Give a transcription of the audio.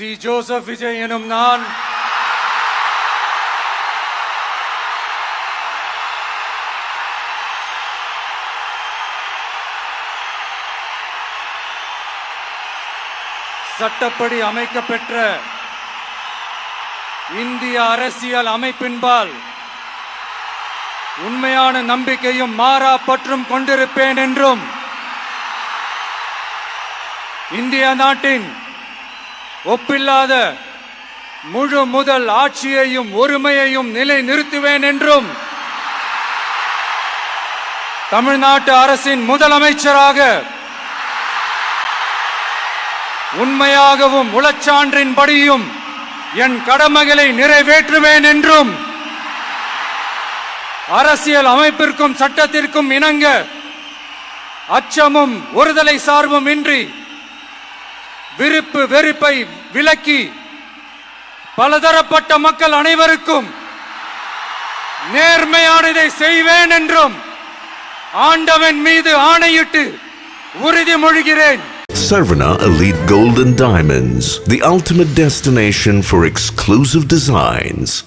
C. Joseph Vijay எனும் நான் சட்டப்படி அமைக்கப்பெற்ற இந்திய அரசியல் அமைப்பின்பால் உண்மையான நம்பிக்கையும் மாறா பற்றும் கொண்டிருப்பேன் என்றும் இந்திய நாட்டின் ஒப்பில்லாத முழு முதல் ஆட்சியையும் ஒருமையையும் நிலை நிறுத்துவேன் என்றும் தமிழ்நாட்டு அரசின் முதலமைச்சராக உண்மையாகவும் உளச்சான்றின்படியும் என் கடமைகளை நிறைவேற்றுவேன் என்றும் அரசியல் அமைப்பிற்கும் சட்டத்திற்கும் இணங்க அச்சமும் ஒருதலை சார்பும் இன்றி விருப்பு வெறுப்பை விலக்கி பலதரப்பட்ட மக்கள் அனைவருக்கும் நேர்மையானதை செய்வேன் என்றும் ஆண்டவன் மீது ஆணையிட்டு உறுதிமொழிகிறேன். Sarvana Elite Gold and Diamonds, the ultimate destination for exclusive designs.